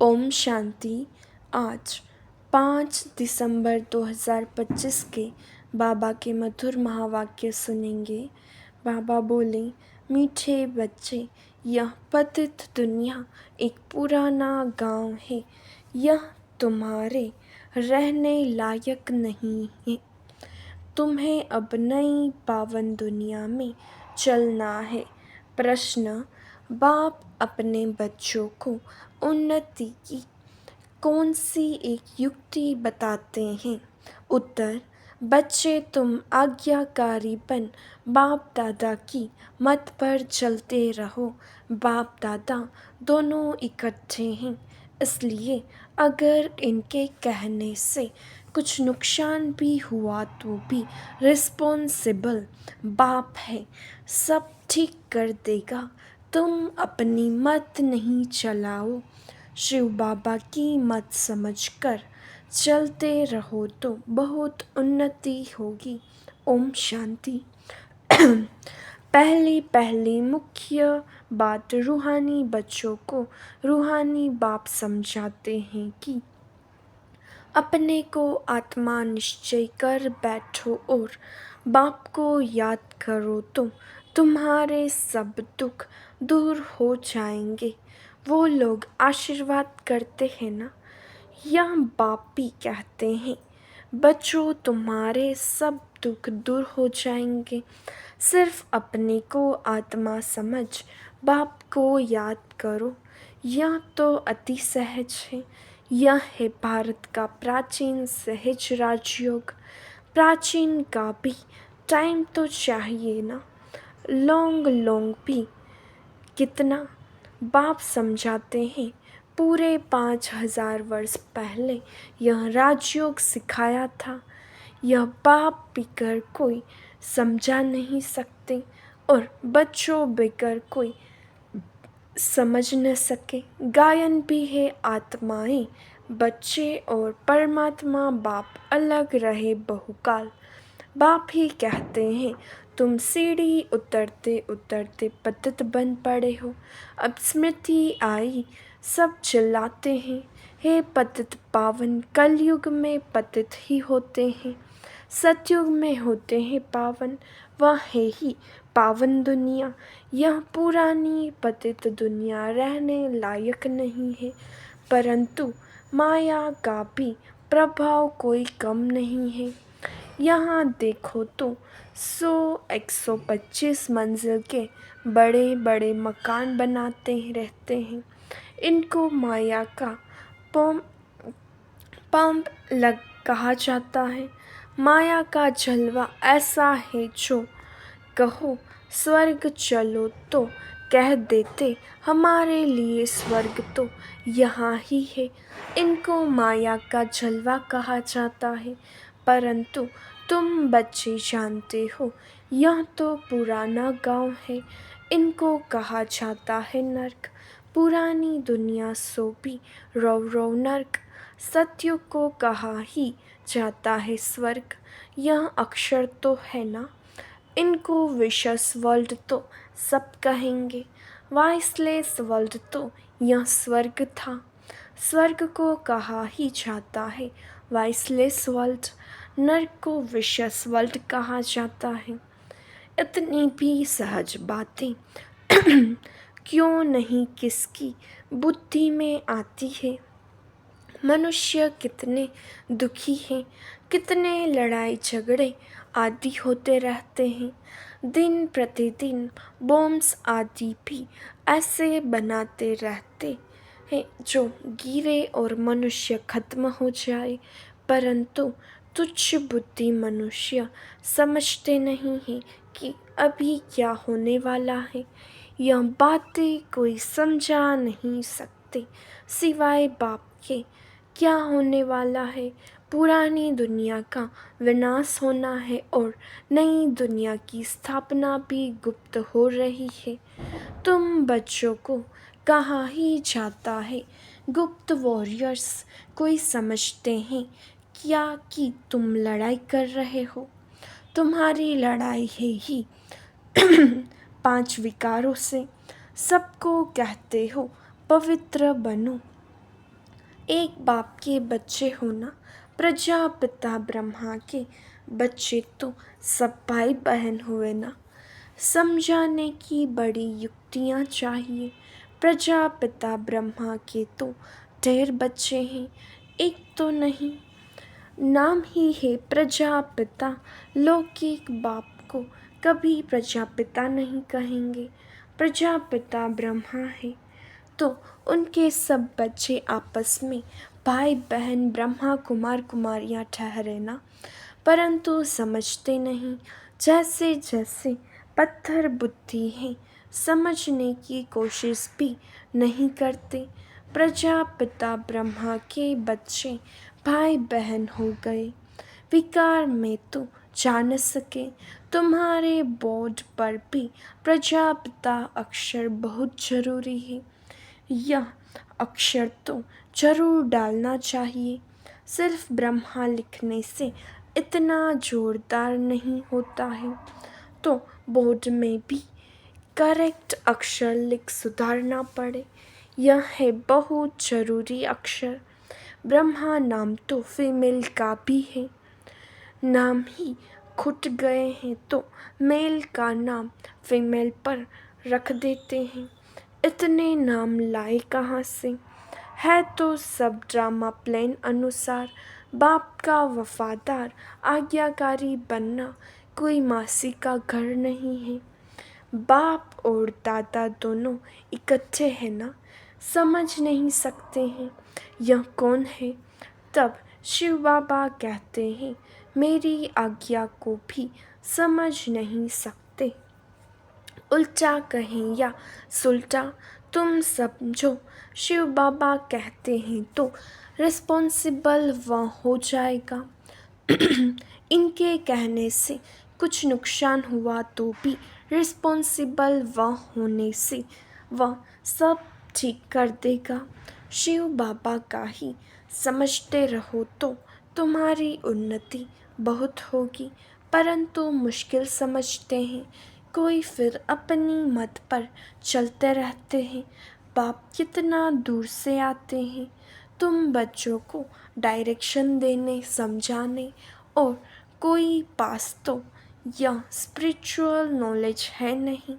ओम शांति। आज 5 दिसंबर 2025 के बाबा के मधुर महावाक्य सुनेंगे। बाबा बोले, मीठे बच्चे, यह पतित दुनिया एक पुराना गांव है। यह तुम्हारे रहने लायक नहीं है। तुम्हें अब नई पावन दुनिया में चलना है। प्रश्न, बाप अपने बच्चों को उन्नति की कौन सी एक युक्ति बताते हैं? उत्तर, बच्चे तुम आज्ञाकारीपन बाप दादा की मत पर चलते रहो। बाप दादा दोनों इकट्ठे हैं, इसलिए अगर इनके कहने से कुछ नुकसान भी हुआ तो भी रिस्पॉन्सिबल बाप है, सब ठीक कर देगा। तुम अपनी मत नहीं चलाओ, शिव बाबा की मत समझकर चलते रहो तो बहुत उन्नति होगी। ओम शांति। पहली मुख्य बात, रूहानी बच्चों को रूहानी बाप समझाते हैं कि अपने को आत्मा निश्चय कर बैठो और बाप को याद करो तो तुम्हारे सब दुख दूर हो जाएंगे। वो लोग आशीर्वाद करते हैं ना, यह बाप भी कहते हैं, बच्चों तुम्हारे सब दुख दूर हो जाएंगे। सिर्फ अपने को आत्मा समझ बाप को याद करो। यह तो अति सहज है। यह है भारत का प्राचीन सहज राजयोग। प्राचीन का भी टाइम तो चाहिए ना, लॉन्ग भी कितना। बाप समझाते हैं, पूरे 5000 वर्ष पहले यह राजयोग सिखाया था। यह बाप बिगर कोई समझा नहीं सकते और बच्चों बिगर कोई समझ न सके। गायन भी है, आत्माएं बच्चे और परमात्मा बाप अलग रहे बहुकाल। बाप ही कहते हैं, तुम सीढ़ी उतरते उतरते पतित बन पड़े हो। अब स्मृति आई, सब चिल्लाते हैं, हे पतित पावन। कलयुग में पतित ही होते हैं, सतयुग में होते हैं पावन। वह है ही पावन दुनिया। यह पुरानी पतित दुनिया रहने लायक नहीं है, परंतु माया का भी प्रभाव कोई कम नहीं है। यहाँ देखो तो 100-125 मंजिल के बड़े बड़े मकान बनाते रहते हैं। इनको माया का पंप लग कहा जाता है। माया का जलवा ऐसा है जो कहो स्वर्ग चलो तो कह देते हमारे लिए स्वर्ग तो यहाँ ही है। इनको माया का जलवा कहा जाता है, परंतु तुम बच्चे जानते हो यह तो पुराना गांव है। इनको कहा जाता है नर्क। पुरानी दुनिया सो भी रौ नर्क। सतयुग को कहा ही जाता है स्वर्ग। यह अक्षर तो है ना, इनको विशेष वर्ल्ड तो सब कहेंगे। वाइसलेस वर्ल्ड तो यह स्वर्ग था। स्वर्ग को कहा ही जाता है वाइसलेस वर्ल्ड। नर्क को विशेष वर्ल्ड कहा जाता है। इतनी भी सहज बातें क्यों नहीं किसकी बुद्धि में आती है। मनुष्य कितने दुखी हैं, कितने लड़ाई झगड़े आदि होते रहते हैं। दिन प्रतिदिन बॉम्ब्स आदि भी ऐसे बनाते रहते हैं जो गिरे और मनुष्य खत्म हो जाए, परंतु तुच्छ बुद्धि मनुष्य समझते नहीं हैं कि अभी क्या होने वाला है। यह बातें कोई समझा नहीं सकते सिवाय बाप के। क्या होने वाला है? पुरानी दुनिया का विनाश होना है और नई दुनिया की स्थापना भी गुप्त हो रही है। तुम बच्चों को कहा ही जाता है गुप्त वॉरियर्स। कोई समझते हैं क्या कि तुम लड़ाई कर रहे हो? तुम्हारी लड़ाई है ही 5 विकारों से। सबको कहते हो पवित्र बनो, एक बाप के बच्चे होना, प्रजापिता ब्रह्मा के बच्चे तो सब भाई बहन हुए ना। समझाने की बड़ी युक्तियाँ चाहिए, प्रजापिता ब्रह्मा के तो ढेर बच्चे हैं, एक तो नहीं। नाम ही है प्रजापिता, लौकिक बाप को कभी प्रजापिता नहीं कहेंगे। प्रजापिता ब्रह्मा है तो उनके सब बच्चे आपस में भाई बहन ब्रह्मा कुमार कुमारियाँ ठहरे ना, परंतु समझते नहीं। जैसे जैसे पत्थर बुद्धि है, समझने की कोशिश भी नहीं करते। प्रजापिता ब्रह्मा के बच्चे भाई बहन हो गए, विकार में तो जा न सके। तुम्हारे बोर्ड पर भी प्रजापिता अक्षर बहुत जरूरी है, यह अक्षर तो जरूर डालना चाहिए। सिर्फ ब्रह्मा लिखने से इतना जोरदार नहीं होता है, तो बोर्ड में भी करेक्ट अक्षर लिख सुधारना पड़े, यह है बहुत जरूरी अक्षर। ब्रह्मा नाम तो फीमेल का भी है, नाम ही खुट गए हैं तो मेल का नाम फीमेल पर रख देते हैं। इतने नाम लाए कहाँ से? है तो सब ड्रामा प्लान अनुसार। बाप का वफादार आज्ञाकारी बनना कोई मासी का घर नहीं है। बाप और दादा दोनों इकट्ठे हैं ना, समझ नहीं सकते हैं यह कौन है। तब शिव बाबा कहते हैं मेरी आज्ञा को भी समझ नहीं सकते। उल्टा कहें या सुलटा तुम समझो, शिव बाबा कहते हैं तो रिस्पॉन्सिबल वह हो जाएगा। इनके कहने से कुछ नुकसान हुआ तो भी रिस्पॉन्सिबल वह होने से वह सब ठीक कर देगा। शिव बाबा का ही समझते रहो तो तुम्हारी उन्नति बहुत होगी, परंतु मुश्किल समझते हैं कोई फिर अपनी मत पर चलते रहते हैं। बाप कितना दूर से आते हैं, तुम बच्चों को डायरेक्शन देने समझाने, और कोई पास तो यह स्पिरिचुअल नॉलेज है नहीं।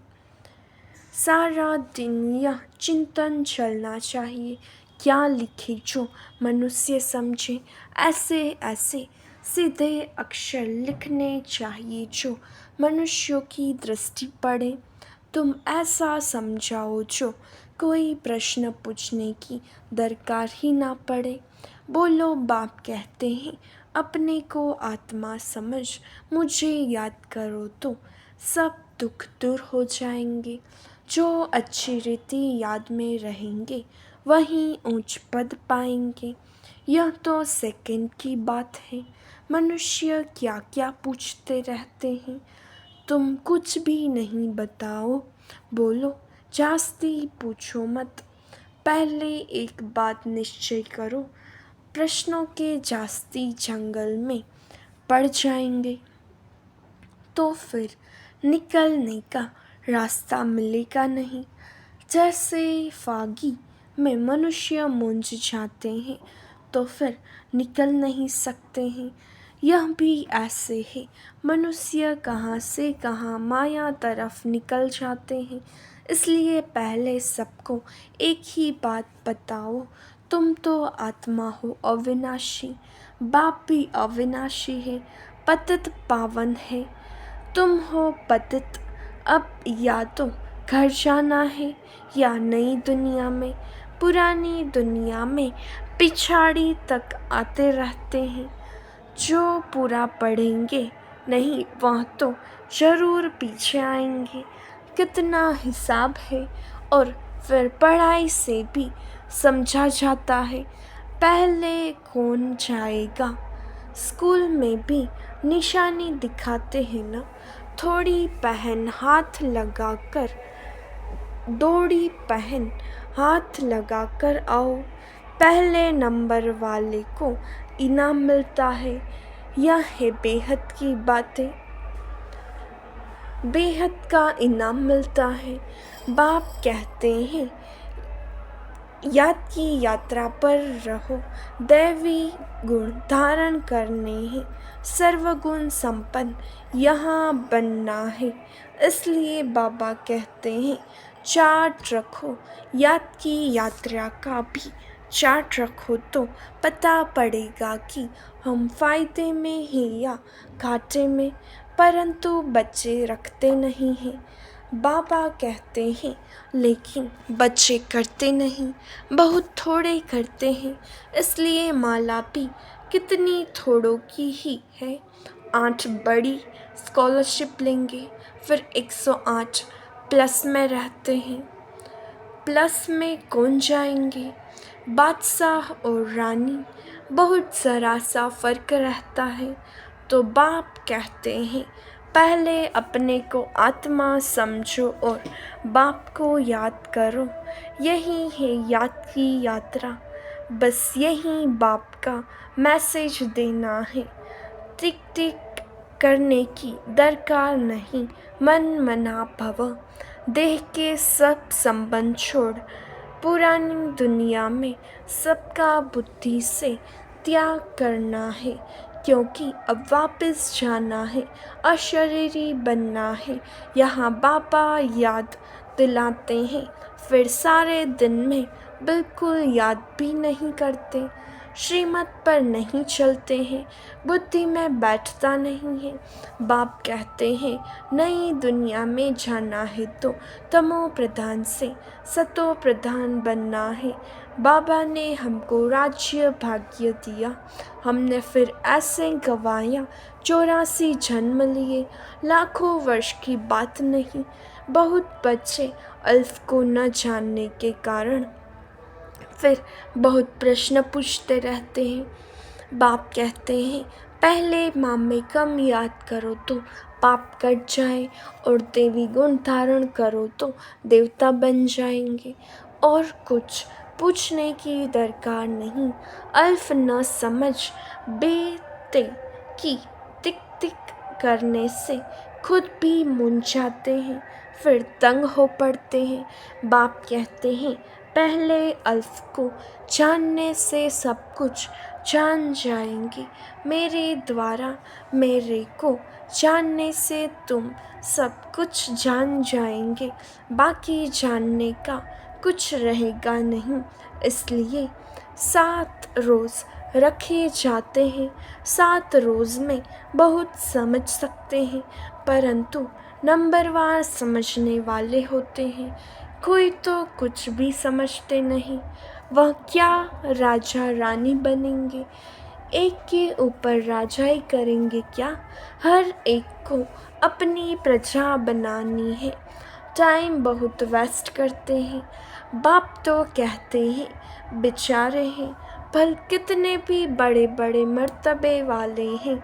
सारा दिन यह चिंतन चलना चाहिए, क्या लिखे जो मनुष्य समझे। ऐसे ऐसे सीधे अक्षर लिखने चाहिए जो मनुष्यों की दृष्टि पड़े। तुम ऐसा समझाओ जो कोई प्रश्न पूछने की दरकार ही ना पड़े। बोलो बाप कहते हैं अपने को आत्मा समझ मुझे याद करो तो सब दुख दूर हो जाएंगे। जो अच्छी रीति याद में रहेंगे वहीं ऊंच पद पाएंगे। यह तो सेकंड की बात है, मनुष्य क्या क्या पूछते रहते हैं। तुम कुछ भी नहीं बताओ, बोलो जास्ती पूछो मत। पहले एक बात निश्चय करो, प्रश्नों के जास्ती जंगल में पड़ जाएंगे तो फिर निकलने का रास्ता मिलेगा नहीं। जैसे फागी में मनुष्य मूंझ जाते हैं तो फिर निकल नहीं सकते हैं, यह भी ऐसे है। मनुष्य कहाँ से कहाँ माया तरफ निकल जाते हैं। इसलिए पहले सबको एक ही बात बताओ, तुम तो आत्मा हो अविनाशी, बाप भी अविनाशी है, पतित पावन है। तुम हो पतित, अब या तो घर जाना है या नई दुनिया में। पुरानी दुनिया में पिछाड़ी तक आते रहते हैं, जो पूरा पढ़ेंगे नहीं वह तो ज़रूर पीछे आएंगे। कितना हिसाब है, और फिर पढ़ाई से भी समझा जाता है पहले कौन जाएगा। स्कूल में भी निशानी दिखाते हैं ना, थोड़ी पहन हाथ लगाकर, दौड़ी पहन हाथ लगाकर आओ, पहले नंबर वाले को इनाम मिलता है। यह है बेहद की बातें, बेहद का इनाम मिलता है। बाप कहते हैं याद की यात्रा पर रहो, दैवी गुण धारण करने हैं, सर्वगुण संपन्न यहाँ बनना है। इसलिए बाबा कहते हैं चार्ट रखो, याद की यात्रा का भी चार्ट रखो तो पता पड़ेगा कि हम फायदे में हैं या घाटे में। परंतु बच्चे रखते नहीं हैं। बाबा कहते हैं लेकिन बच्चे करते नहीं, बहुत थोड़े करते हैं। इसलिए माला भी कितनी थोड़ों की ही है। 8 बड़ी स्कॉलरशिप लेंगे, फिर 108 प्लस में रहते हैं। प्लस में कौन जाएंगे? बादशाह और रानी, बहुत ज़रा सा फ़र्क रहता है। तो बाप कहते हैं पहले अपने को आत्मा समझो और बाप को याद करो। यही है याद की यात्रा, बस यही बाप का मैसेज देना है। टिक टिक करने की दरकार नहीं, मन मना भव। देह के सब संबंध छोड़, पुरानी दुनिया में सबका बुद्धि से त्याग करना है, क्योंकि अब वापस जाना है, अशरीरी बनना है। यहाँ बाबा याद दिलाते हैं, फिर सारे दिन में बिल्कुल याद भी नहीं करते, श्रीमत पर नहीं चलते हैं, बुद्धि में बैठता नहीं है। बाप कहते हैं नई दुनिया में जाना है तो तमो प्रधान से सतो प्रधान बनना है। बाबा ने हमको राज्य भाग्य दिया, हमने फिर ऐसे गवाया। 84 जन्म लिए, लाखों वर्ष की बात नहीं। बहुत बच्चे अल्फ को न जानने के कारण फिर बहुत प्रश्न पूछते रहते हैं। बाप कहते हैं पहले मामे कम याद करो तो पाप कट जाए, और देवी गुण धारण करो तो देवता बन जाएंगे। और कुछ पूछने की दरकार नहीं। अल्फ न समझ बेते कि टिक टिक करने से खुद भी मुंझाते हैं, फिर तंग हो पड़ते हैं। बाप कहते हैं पहले अल्फ को जानने से सब कुछ जान जाएंगे, मेरे द्वारा मेरे को जानने से तुम सब कुछ जान जाएंगे, बाकी जानने का कुछ रहेगा नहीं। इसलिए 7 रोज़ रखे जाते हैं। 7 रोज़ में बहुत समझ सकते हैं, परंतु नंबरवार समझने वाले होते हैं। कोई तो कुछ भी समझते नहीं, वह क्या राजा रानी बनेंगे, एक के ऊपर राजा ही करेंगे क्या? हर एक को अपनी प्रजा बनानी है, टाइम बहुत वेस्ट करते हैं। बाप तो कहते हैं बेचारे हैं, भल कितने भी बड़े बड़े मर्तबे वाले हैं,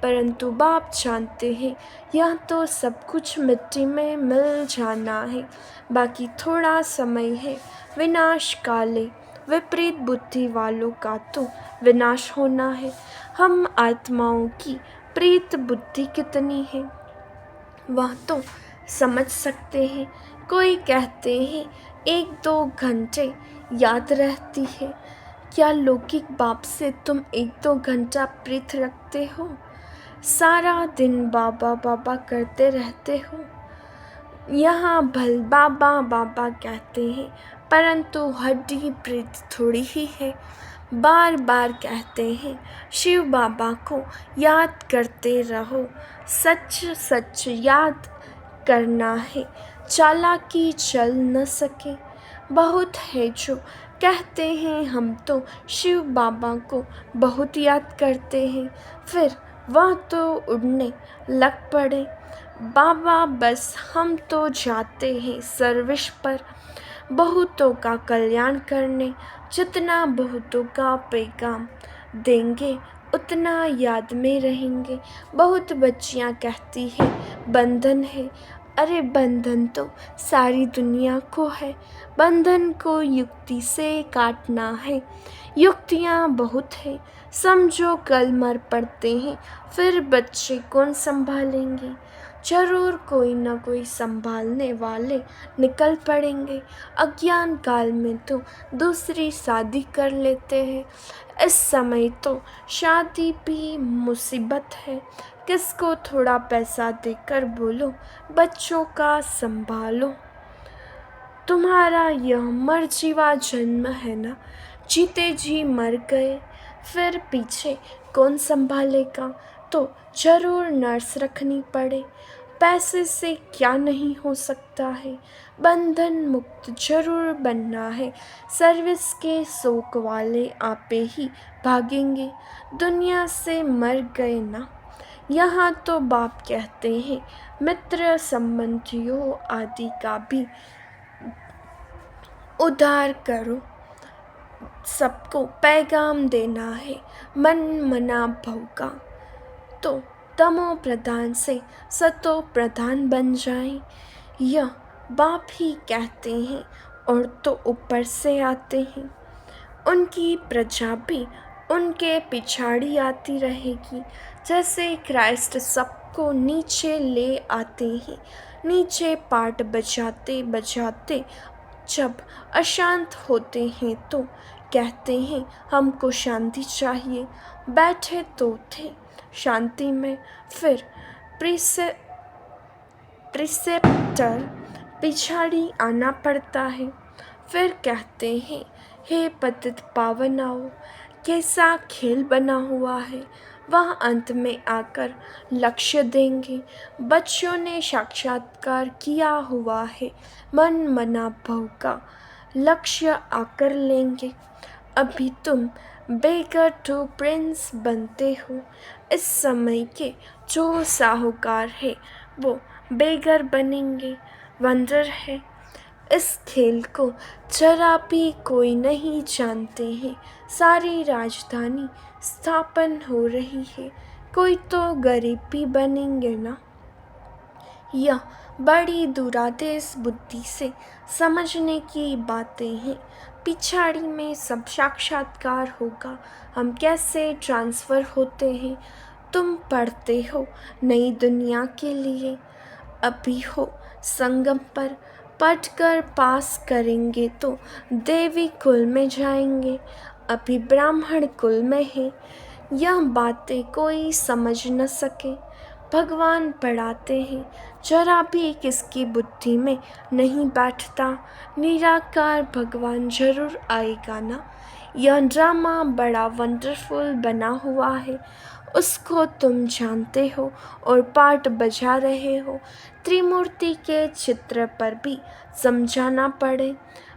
परंतु बाप जानते हैं यह तो सब कुछ मिट्टी में मिल जाना है, बाकी थोड़ा समय है। विनाश काले, विपरीत बुद्धि वालों का तो विनाश होना है। हम आत्माओं की प्रीत बुद्धि कितनी है वह तो समझ सकते हैं। कोई कहते हैं 1-2 घंटे याद रहती है। क्या लौकिक बाप से तुम 1-2 घंटा प्रीत रखते हो? सारा दिन बाबा बाबा करते रहते हो। यहाँ भल बाबा बाबा कहते हैं, परंतु हड्डी प्रीत थोड़ी ही है। बार बार कहते हैं शिव बाबा को याद करते रहो, सच सच याद करना है, चालाकी चल न सके। बहुत है जो कहते हैं हम तो शिव बाबा को बहुत याद करते हैं, फिर वह तो उड़ने लग पड़े। बाबा बस हम तो जाते हैं सर्विस पर, बहुतों का कल्याण करने। जितना बहुतों का पैगाम देंगे उतना याद में रहेंगे। बहुत बच्चियां कहती हैं बंधन है, अरे बंधन तो सारी दुनिया को है, बंधन को युक्ति से काटना है। युक्तियाँ बहुत हैं, समझो कल मर पड़ते हैं, फिर बच्चे कौन संभालेंगे? जरूर कोई न कोई संभालने वाले निकल पड़ेंगे। अज्ञान काल में तो दूसरी शादी कर लेते हैं। इस समय तो शादी भी मुसीबत है। किसको थोड़ा पैसा देकर बोलो बच्चों का संभालो। तुम्हारा यह मरजीवा जन्म है ना, जीते जी मर गए फिर पीछे कौन संभालेगा। तो जरूर नर्स रखनी पड़े। पैसे से क्या नहीं हो सकता है। बंधन मुक्त जरूर बनना है। सर्विस के शौक वाले आपे ही भागेंगे। दुनिया से मर गए ना। यहाँ तो बाप कहते हैं मित्र संबंधियों आदि का भी उद्धार करो। सबको पैगाम देना है मन मना भव का। तो तमो प्रधान से सतो प्रधान बन जाए। यह बाप ही कहते हैं और तो ऊपर से आते हैं। उनकी प्रजा भी उनके पिछाड़ी आती रहेगी। जैसे क्राइस्ट सबको नीचे ले आते हैं। नीचे पाठ बजाते बजाते जब अशांत होते हैं तो कहते हैं हमको शांति चाहिए। बैठे तो थे शांति में, फिर प्रिसेप्टर पिछाड़ी आना पड़ता है। फिर कहते हैं हे पतित पावन आओ। कैसा खेल बना हुआ है। वह अंत में आकर लक्ष्य देंगे। बच्चों ने साक्षात्कार किया हुआ है मन मना भव का। लक्ष्य आकर लेंगे। अभी तुम बेगर टू प्रिंस बनते हो। इस समय के जो साहूकार है वो बेगर बनेंगे। वंडर है इस खेल को जरा भी कोई नहीं जानते हैं। सारी राजधानी स्थापन हो रही है। कोई तो गरीब भी बनेंगे ना। यह बड़ी दुरादेश बुद्धि से समझने की बातें हैं। पिछाड़ी में सब साक्षात्कार होगा। हम कैसे ट्रांसफ़र होते हैं। तुम पढ़ते हो नई दुनिया के लिए। अभी हो संगम पर पढ़कर पास करेंगे तो देवी कुल में जाएंगे। अभी ब्राह्मण कुल में है। यह बातें कोई समझ न सके। भगवान पढ़ाते हैं जरा भी किसकी बुद्धि में नहीं बैठता। निराकार भगवान जरूर आएगा ना। यह ड्रामा बड़ा वंडरफुल बना हुआ है। उसको तुम जानते हो और पार्ट बजा रहे हो। त्रिमूर्ति के चित्र पर भी समझाना पड़े।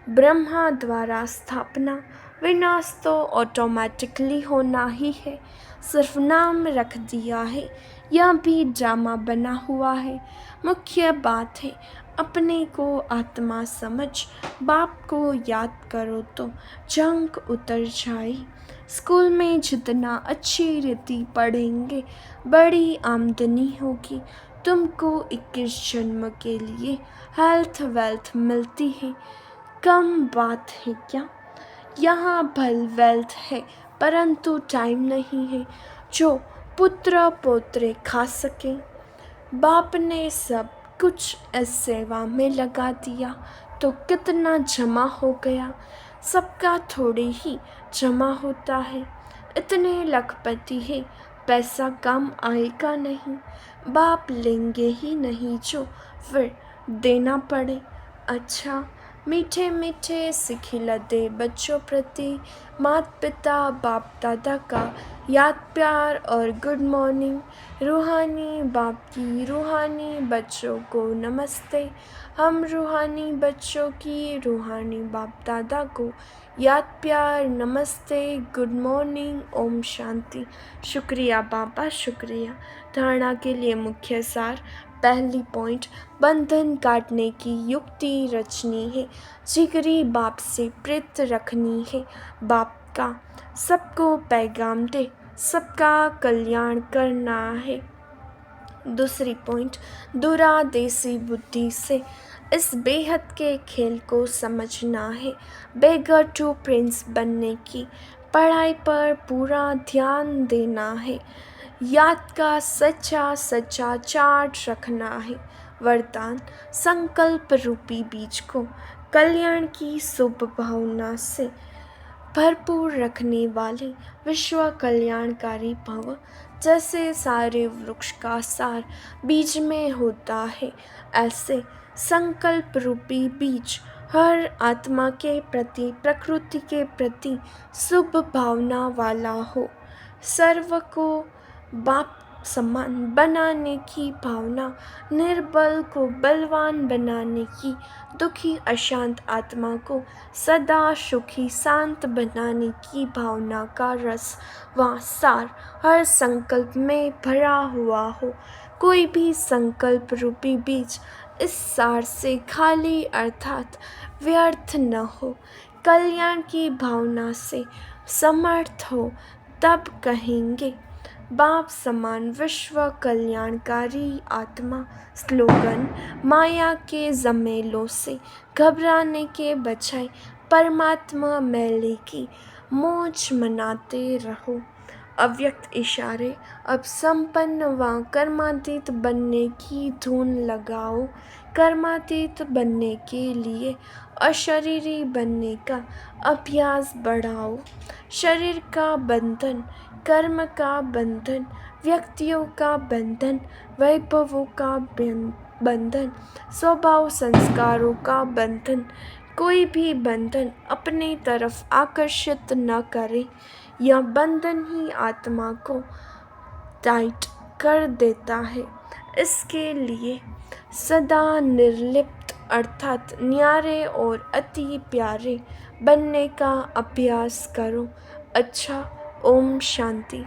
ब्रह्मा द्वारा स्थापना विनाश तो ऑटोमेटिकली होना ही है। सिर्फ नाम रख दिया है। यह भी ड्रामा बना हुआ है। मुख्य बात है अपने को आत्मा समझ बाप को याद करो तो जंग उतर जाए। स्कूल में जितना अच्छी रीति पढ़ेंगे बड़ी आमदनी होगी। तुमको 21 जन्म के लिए हेल्थ वेल्थ मिलती है। कम बात है क्या। यहाँ भल वेल्थ है परंतु टाइम नहीं है जो पुत्र पोत्रे खा सके। बाप ने सब कुछ इस सेवा में लगा दिया तो कितना जमा हो गया। सबका थोड़े ही जमा होता है। इतने लखपति है पैसा कम आएगा नहीं। बाप लेंगे ही नहीं जो फिर देना पड़े। अच्छा मीठे मीठे सिखिला दे बच्चों प्रति माता पिता बाप दादा का याद प्यार और गुड मॉर्निंग। रूहानी बाप की रूहानी बच्चों को नमस्ते। हम रूहानी बच्चों की रूहानी बाप दादा को याद प्यार नमस्ते गुड मॉर्निंग ओम शांति। शुक्रिया बाबा शुक्रिया। धारणा के लिए मुख्य सार। पहली पॉइंट बंधन काटने की युक्ति रचनी है। जिगरी बाप से प्रीत रखनी है। बाप का सबको पैगाम दे सबका कल्याण करना है। दूसरी पॉइंट दुरादेसी बुद्धि से इस बेहद के खेल को समझना है। बेगर टू प्रिंस बनने की पढ़ाई पर पूरा ध्यान देना है। याद का सच्चा सच्चा चार्ट रखना है। वरदान संकल्प रूपी बीज को कल्याण की शुभ भावना से भरपूर रखने वाले विश्व कल्याणकारी भव। जैसे सारे वृक्ष का सार बीज में होता है, ऐसे संकल्प रूपी बीज हर आत्मा के प्रति, प्रकृति के प्रति शुभ भावना वाला हो। सर्व को बाप समान बनाने की भावना, निर्बल को बलवान बनाने की, दुखी अशांत आत्मा को सदा सुखी शांत बनाने की भावना का रस व सार हर संकल्प में भरा हुआ हो। कोई भी संकल्प रूपी बीज इस सार से खाली अर्थात व्यर्थ न हो, कल्याण की भावना से समर्थ हो, तब कहेंगे बाप समान विश्व कल्याणकारी आत्मा। स्लोगन माया के जमेलों से घबराने के बजाय परमात्मा मेले की मौज मनाते रहो। अव्यक्त इशारे अब संपन्न व कर्मातीत बनने की धुन लगाओ। कर्मातीत बनने के लिए अशरीरी बनने का अभ्यास बढ़ाओ। शरीर का बंधन, कर्म का बंधन, व्यक्तियों का बंधन, वैभवों का बंधन, स्वभाव संस्कारों का बंधन, कोई भी बंधन अपनी तरफ आकर्षित न करे। यह बंधन ही आत्मा को टाइट कर देता है। इसके लिए सदा निर्लिप्त अर्थात न्यारे और अति प्यारे बनने का अभ्यास करो। अच्छा, ओम शांति।